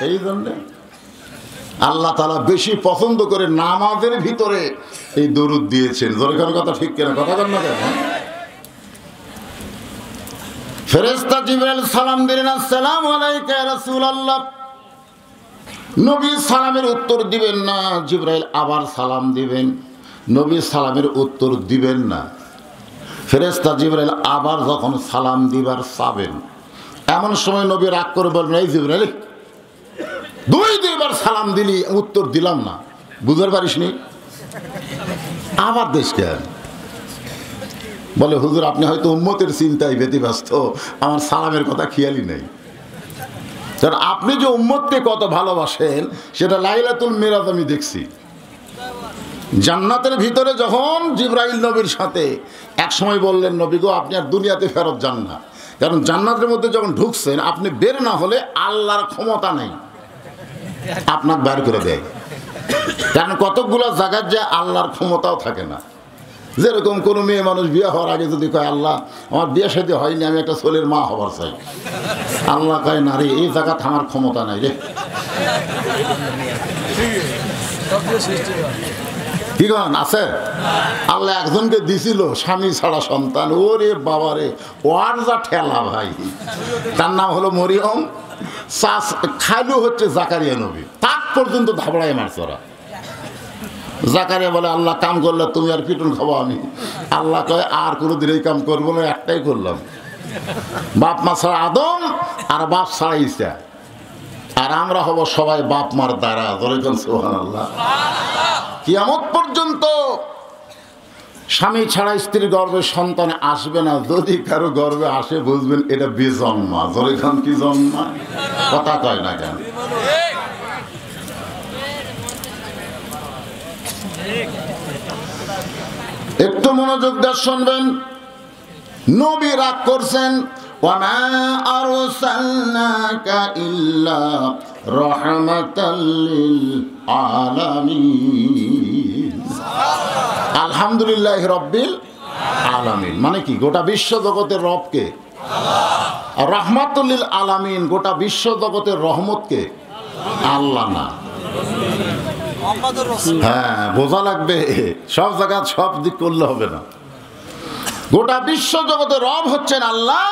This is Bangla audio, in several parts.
এই জন্যে আল্লাহ তাআলা বেশি পছন্দ করে নামাজের ভিতরে এই দরুদ দিয়েছেন। দরকার কথা ঠিক কেন, কথা বল না কেন? ফেরেশতা জিবরাইল সালাম দিলেন, আসসালামু আলাইকা ইয়া রাসূলুল্লাহ। নবী সালামের উত্তর দিবেন না, জিবরাইল আবার সালাম দিবেন, নবী সালামের উত্তর দিবেন না। ফেরেশতা জিবরাইল আবার যখন সালাম দিবার চাবেন, এমন সময় নবী রাগ করে বলবেন, এই জিবরাইল, দুইবার সালাম দিলি, উত্তর দিলাম না, বুঝতে পারিসনি? আবার দেশ কেন? বলে, হুজুর আপনি হয়তো উম্মতের চিন্তায় ব্যতিব্যস্ত, আমার সালামের কথা খেয়ালই নেই। কারণ আপনি যে উম্মতকে কত ভালোবাসেন সেটা লাইলাতুল মিরাজ আমি দেখছি। জান্নাতের ভিতরে যখন জিবরাইল নবীর সাথে এক সময় বললেন, নবী গো আপনি আর দুনিয়াতে ফেরত যান না, কারণ জান্নাতের মধ্যে যখন ঢুকছেন আপনি বের না হলে আল্লাহর ক্ষমতা নেই, আপনাকে বের করে দেয়। কারণ কতকগুলো জায়গার যে আল্লাহর ক্ষমতাও থাকে না। যেরকম কোনো মেয়ে মানুষ বিয়ে হওয়ার আগে যদি কয়, আল্লাহ আমার বিয়ে সাথে হয়নি, আমি একটা ছেলের মা হবার চাই, আল্লাহ কয় না রে, এই জায়গা থামার ক্ষমতা নাই রে। কি কন আছে? আল্লাহ একজনকে দিছিল স্বামী ছাড়া সন্তান, ওরে বাবা রে, ওর যা ঠেলা ভাই। তার নাম হলো মরিয়ম, খালু হচ্ছে জাকারিয়া নবী, তাক পর্যন্ত ধাবড়ায় মারছে ওরা। জাকারিয়া বলে, আল্লাহ কাম করলে তুমি আর পিটুন খাবো আমি। আল্লাহ কয়, আর কোনোদিন এই কাম করবো না, একটাই করলাম, বাপ মা ছাড়া আদম আর বাপ ছাড়া ঈসা, আর আমরা হব সবাই বাপ মার দ্বারা। সুবহানাল্লাহ। কিয়ামত পর্যন্ত স্বামী ছাড়া স্ত্রীর গর্ভে সন্তান আসবে না। যদি কারো গর্ভে আসে বুঝবেন এটা বেজন্মা। জরিখান কি জন্মা, কথা কয় না কেন? একটু মনোযোগ দিয়ে শুনবেন। নবী রাগ করছেন, ওয়ামা আরসালনাকা ইল্লা রাহমাতাল লিল আলামিন। আলহামদুলিল্লাহি রাব্বিল আলামিন মানে কি? গোটা বিশ্ব জগতের রবকে আল্লাহ। আর রাহমাতুল লিল আলামিন, গোটা বিশ্ব জগতের রহমতকে আল্লাহ না। হ্যাঁ, বোঝা লাগবে, সব জায়গা সব দিক করলে হবে না। গোটা বিশ্ব জগতের রব হচ্ছেন আল্লাহ।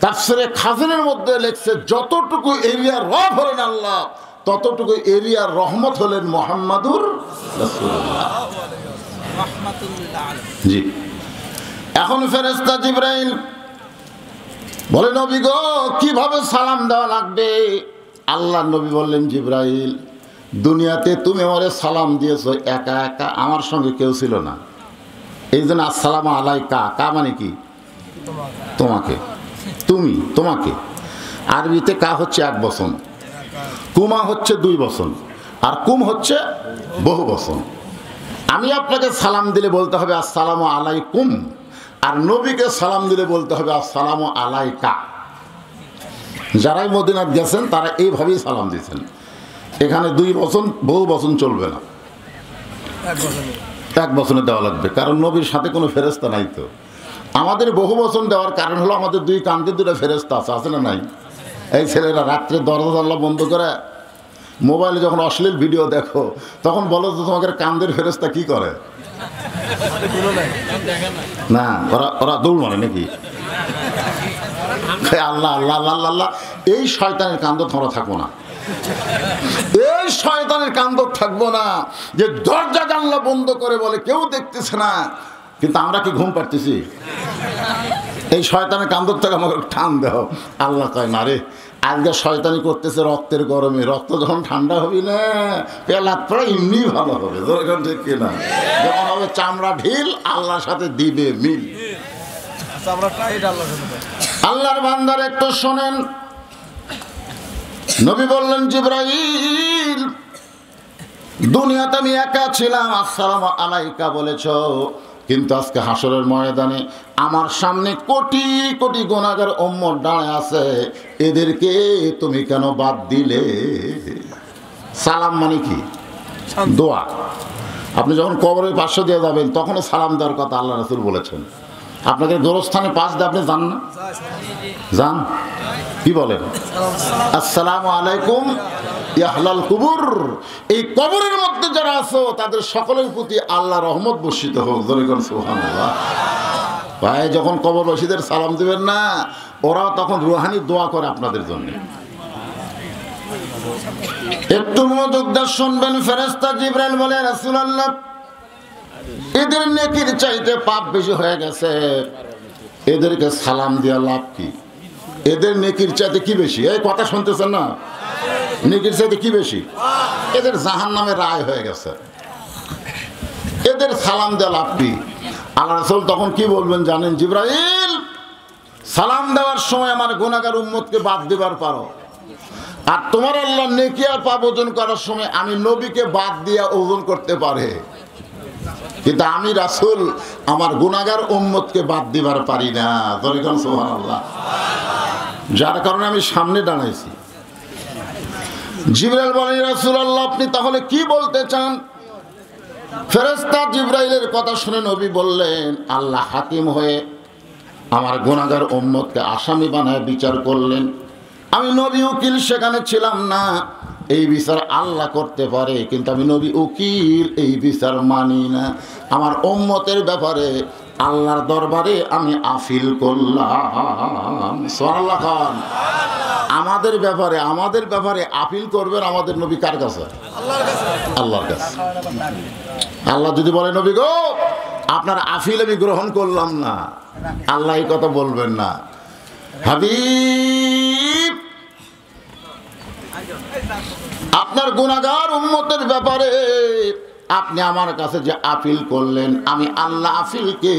তাফসীরে খাজিনের মধ্যে লেখছে, যতটুকু এরিয়ার রব হলেন আল্লাহ, ততটুকু এরিয়ার রহমত হলেন মুহাম্মাদুর রাসূলুল্লাহ। জি। এখন ফেরেশতা জিবরাইল বলে, নবী গো কিভাবে সালাম দেওয়া লাগবে? আল্লাহ নবী বললেন, জিবরাইল দুনিয়াতে তুমি আমারে সালাম দিয়েছো একা একা, আমার সঙ্গে কেউ ছিল না, এই জন্য আসসালামু আলাইকা। কা মানে কি? তোমাকে, তুমি, তোমাকে। আরবিতে কা হচ্ছে এক বচন, কুমা হচ্ছে দুই বচন, আর কুম হচ্ছে বহু বচন। আমি আপনাকে সালাম দিলে বলতে হবে আসসালামু আলাইকুম, আর নবীকে সালাম দিলে বলতে হবে আসসালামু আলাইকা। যারাই মদিনাত গেছেন তারা এইভাবেই সালাম দিয়েছেন। এখানে দুই বচন বহু বচন চলবে না, এক বচনে দেওয়া লাগবে, কারণ নবীর সাথে কোনো ফেরেশতা নাই। তো আমাদের বহু বচন দেওয়ার কারণ হলো আমাদের দুই কান্দে দুটো ফেরেশতা আছে, আছে না নাই? এই ছেলেরা রাত্রে দরজা জানলা বন্ধ করে মোবাইলে যখন অশ্লীল ভিডিও দেখো, তখন বলো যে তোমাদের কান্দের ফেরেশতা কি করে? না, ওরা দৌড় মারে নাকি? আল্লাহ আল্লাহ আল্লাহ আল্লাহ। এই শয়তানের কান্দ তোমরা থাকবো না, এই শয়তানের কান্দ থাকবো না যে দরজা জানলা বন্ধ করে বলে কেউ দেখতেছে না, কিন্তু আমরা কি ঘুম পাড়তেছি? এই শয়তানের কান্দ থেকে আমাকে টান দেও। আল্লাহ কয়, না রে, আজকে শয়তানি করতেছে রক্তের গরমে, রক্ত যখন ঠান্ডা হবি না পেলাত পরে এমনি ভালো হবে। ঠিক কিনা? যখন হবে চামড়া ঢিল, আল্লাহর সাথে দিবে মিল। আল্লাহর বান্দার একটু শোনেন। নবী বললেন, জিবরাইল দুনিয়াতে আমি একা ছিলাম, আসসালামু আলাইকা বলেছ, কিন্তু আজকে হাসরের ময়দানে আমার সামনে কোটি কোটি গুনাহগার উম্মত দাঁড়ায় আছে, এদেরকে তুমি কেন বাদ দিলে? সালাম মানে কি? দোয়া। আপনি যখন কবরের পাশে দিয়ে যাবেন তখনও সালাম দেওয়ার কথা আল্লাহ রাসূল বলেছেন। আপনাকে গোরস্থানে পাশ দিয়ে আপনি যান না? যান, কি বলেন? আসসালামু আলাইকুম ইয়াহলাল কুবুর, এই কবরের মধ্যে যারা আছো তাদের সকলের প্রতি আল্লাহ রহমত বর্ষিত হোক। সুবহানাল্লাহ। ভাই, যখন কবরবাসীদের সালাম দিবেন না, ওরাও তখন রুহানি দোয়া করে আপনাদের জন্য। একটু মনোযোগ দিয়ে শুনবেন। ফেরেশতা জিবরাইল বলে, রাসূলুল্লাহ, এদের নেকির চাইতে পাপ বেশি হয়ে গেছে, এদেরকে সালাম দেওয়া লাভ কি? এদের নেকির চাইতে কি বেশি? এই কথা শুনতেছেন না? নেকির চাইতে কি বেশি? এদের জাহান্নামে রায় হয়ে গেছে, এদের সালাম দেওয়া লাভ কি? আল্লাহ রাসূল তখন কি বলবেন জানেন? জিবরাইল, সালাম দেওয়ার সময় আমার গুনাহগার উম্মতকে বাদ দিবার পারো, আর তোমার আল্লাহ নেকি আর পাপ ওজন করার সময় আমি নবীকে বাদ দিয়া ওজন করতে পারে, কিন্তু আমি রাসূল আমার গুনাহগার উম্মতকে বাদ দিবার পারি না। সুবহানাল্লাহ। যার কারণে আমি সামনে দাঁড়াইছি। জিবরাইল বলেন, রাসূলুল্লাহ, আপনি তাহলে কি বলতে চান? ফেরেশতা জিবরাইলের কথা শুনে নবী বললেন, আল্লাহ হাকিম হয়ে আমার গুনাহগার উম্মতকে আসামি বানায় বিচার করলেন। আমি নবী উকিল সেখানে ছিলাম না, এই বিচার আল্লাহ করতে পারে, কিন্তু আমি নবী উকিল, এই বিচার মানি না। আমার উম্মতের ব্যাপারে আল্লাহর দরবারে আমি আপিল করলাম। সুবহানাল্লাহ খান। আমাদের ব্যাপারে আপিল করবেন আমাদের নবী কার কাছে? আল্লাহর কাছে। আল্লাহ যদি বলে, নবী গো, আপনার আপিল আমি গ্রহণ করলাম না, আল্লাহ এই কথা বলবেন না। হাবিব, আপনার গুনাহগার উম্মতের ব্যাপারে আপনি আমার কাছে যে আপিল করলেন, আমি আল্লাহ আপিলকে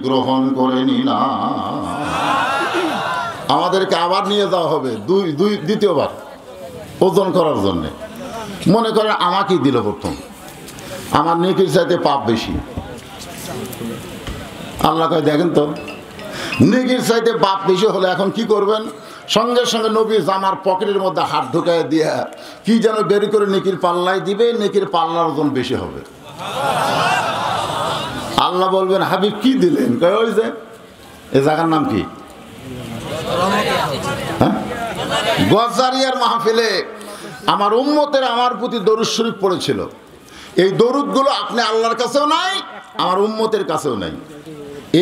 গ্রহণ করে নিলাম। আমাদেরকে আবার নিয়ে যাওয়া হবে দ্বিতীয়বার ওজন করার জন্য। মনে করেন আমাকেই দিল প্রথম, আমার নেকির চাইতে পাপ বেশি। আল্লাহ কয়, দেখেন তো, নেকির চাইতে পাপ বেশি হলে এখন কি করবেন? সঙ্গে সঙ্গে নবী জামার পকেটের মধ্যে হাত ঢুকায় দিয়া কি যেন বের করে নেকির পাল্লায় দিবে, নেকির পাল্লার ওজন বেশি হবে। আল্লাহ বলবেন, হাবিব কি দিলেন? কয়, ওই যে এই জায়গার নাম কি? গজারিয়ার মাহফিলে আমার উম্মতের আমার প্রতি দরুদ শরীফ পড়েছিল। এই দরুদগুলো আপনি আল্লাহর কাছেও নাই, আমার উম্মতের কাছেও নাই।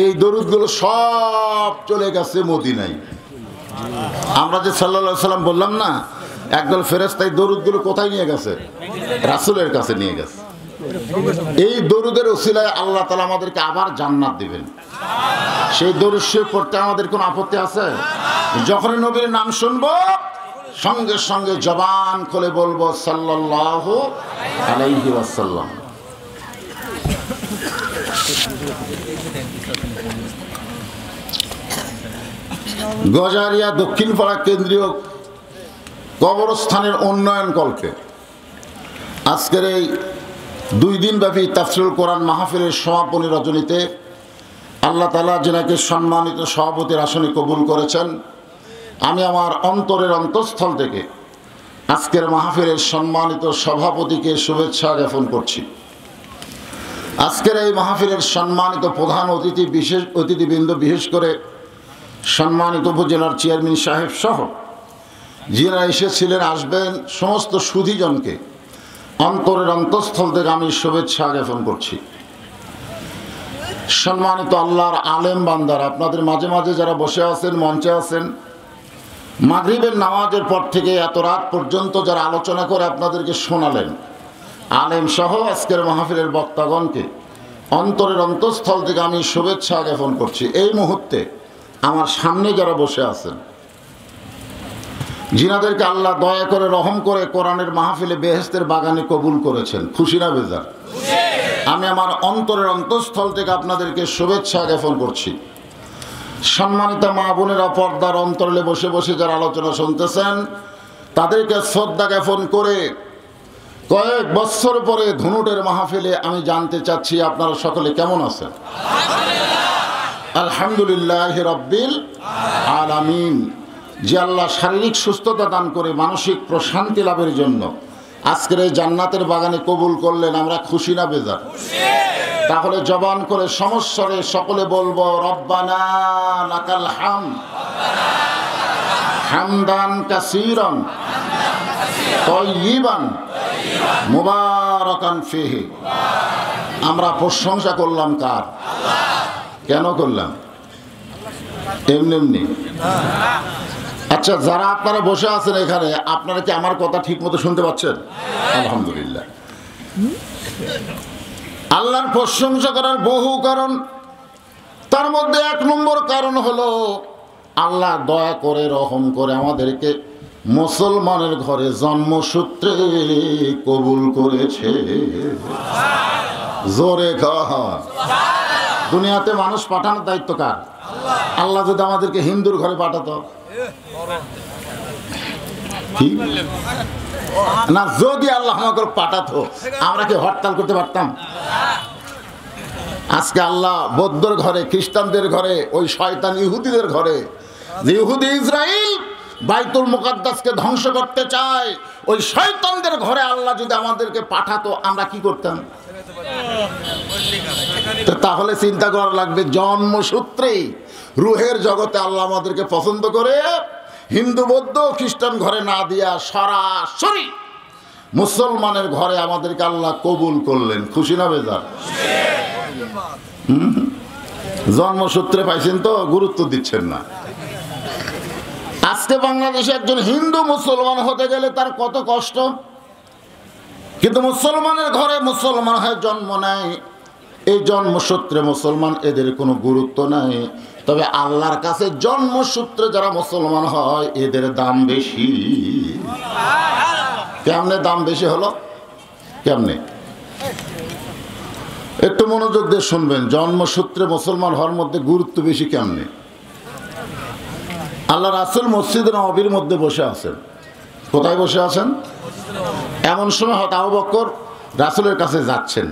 এই দরুদগুলো সব চলে গেছে মদিনায়। আমরা যে সাল্লাল্লাহু আলাইহি সাল্লাম বললাম না, একদল ফেরেশতা এই দরুদগুলো কোথায় নিয়ে গেছে? রাসূলের কাছে নিয়ে গেছে। এই দরুদের ওসিলায় আল্লাহ তাআলা আমাদেরকে আবার জান্নাত দিবেন। সেই দরুদ শরীফ পড়তে আমাদের কোনো আপত্তি আছে? যখন নবীর নাম শুনবো সঙ্গে সঙ্গে জবান খুলে বলবো সাল্লাল্লাহু আলাইহি ওয়াসাল্লাম। গজারিয়া দক্ষিণপাড়া কেন্দ্রীয় কবরস্থানের উন্নয়ন কল্পে আজকের এই 2 দিনব্যাপী তাফসীরুল কোরআন মাহফিলের সমাপনী রজনীতে আল্লাহ তাআলা যিনাকে সম্মানিত সভাপতির আসনে কবুল করেছেন, আমি আমার অন্তরের অন্তঃস্থল থেকে আজকের মাহফিলের সম্মানিত সভাপতিকে শুভেচ্ছা জ্ঞাপন করছি। আজকের এই মাহফিলের সম্মানিত প্রধান অতিথিবৃন্দ, বিশেষ করে সম্মানিত উপজেলার চেয়ারম্যান সাহেব সহ যারা এসেছিলেন, আসবেন, সমস্ত সুধীজনকে অন্তরের অন্তঃস্থল থেকে আমি শুভেচ্ছা জ্ঞাপন করছি। সম্মানিত আল্লাহর আলেম বান্দার, আপনাদের মাঝে মাঝে যারা বসে আছেন, মঞ্চে আছেন, মাগরিবের নামাজের পর থেকে এত রাত পর্যন্ত যারা আলোচনা করে আপনাদেরকে শোনালেন, আলেম সহ আজকের মাহফিলের বক্তাগণকে অন্তরের অন্তঃস্থল থেকে আমি শুভেচ্ছা জ্ঞাপন করছি। এই মুহূর্তে আমার সামনে যারা বসে আছেন, যিনাদেরকে আল্লাহ দয়া করে রহম করে কোরআনের মাহফিলে বেহেশতের বাগানে কবুল করেছেন, খুশি না বেজার? আমি আমার অন্তরের অন্তঃস্থল থেকে আপনাদেরকে শুভেচ্ছা জ্ঞাপন করছি। সম্মানিত মা বোনেরা, পর্দার অন্তরালে বসে বসে যারা আলোচনা শুনতেছেন, তাদেরকে শ্রদ্ধা জ্ঞাপন করে কয়েক বছর পরে ধুনুটের মাহফিলে আমি জানতে চাচ্ছি আপনারা সকলে কেমন আছেন? আলহামদুলিল্লাহ রাব্বিল আলামিন। যে আল্লাহ শারীরিক সুস্থতা দান করে মানসিক প্রশান্তি লাভের জন্য আজকের এই জান্নাতের বাগানে কবুল করলেন, আমরা খুশি না বেজার? তাহলে জবান করে সমস্বরে সকলে বলবো রব্বানা লাকাল হামদ হামদান কাসীরান তাইয়িবান মুবারাকান ফিহি। আমরা প্রশংসা করলাম কার? কেন করলাম? এমনি এমনি? আচ্ছা, যারা আপনারা বসে আছেন এখানে, আপনারা কি আমার কথা ঠিক মতো শুনতে পাচ্ছেন? আলহামদুলিল্লাহ। আল্লাহর প্রশংসা করার বহু কারণ, তার মধ্যে 1 নম্বর কারণ হলো আল্লাহ দয়া করে রহম করে আমাদেরকে মুসলমানের ঘরে জন্মসূত্রে কবুল করেছে। জোরে কহ। দুনিয়াতে মানুষ পাঠানোর দায়িত্ব কার? আল্লাহ যদি আমাদেরকে হিন্দুর ঘরে পাঠাতো না, যদি আল্লাহ আমাকে পাঠাতো আমরা কি হরতাল করতে পারতাম? আজকে আল্লাহ বৌদ্ধর ঘরে, খ্রিস্টানদের ঘরে, ওই শয়তান ইহুদিদের ঘরে, যে ইহুদি ইসরাইল বাইতুল মুকাদ্দাসকে ধ্বংস করতে চায়, ওই শয়তানদের ঘরে আল্লাহ যদি আমাদেরকে পাঠাতো আমরা কি করতাম? তাহলে চিন্তা করা লাগবে, জন্মসূত্রেই রুহের জগতে আল্লাহ আমাদেরকে পছন্দ করে হিন্দু বৌদ্ধ খ্রিস্টান ঘরে না দিয়া সরাসরি মুসলমানের ঘরে আমাদেরকে আল্লাহ কবুল করলেন। খুশি না বেজার? জন্মসূত্রে পাইছেন তো, গুরুত্ব দিচ্ছেন না। আজকে বাংলাদেশে একজন হিন্দু মুসলমান হতে গেলে তার কত কষ্ট, কিন্তু মুসলমানের ঘরে মুসলমান হয়ে জন্ম নেয়, এই জন্মসূত্রে মুসলমান, এদের কোনো গুরুত্ব নাই। তবে আল্লাহর কাছে জন্মসূত্রে যারা মুসলমান হয় এদের দাম বেশি। কেমনে দাম বেশি হলো? কেমনে? একটু মনোযোগ দিয়ে শুনবেন। জন্মসূত্রে মুসলমান হওয়ার মধ্যে গুরুত্ব বেশি কেমনে? আল্লাহ রাসূল মসজিদে নববীর মধ্যে বসে আছেন। কোথায় বসে আছেন? এমন সময় হয়তো আবু বকর রাসূলের কাছে যাচ্ছেন।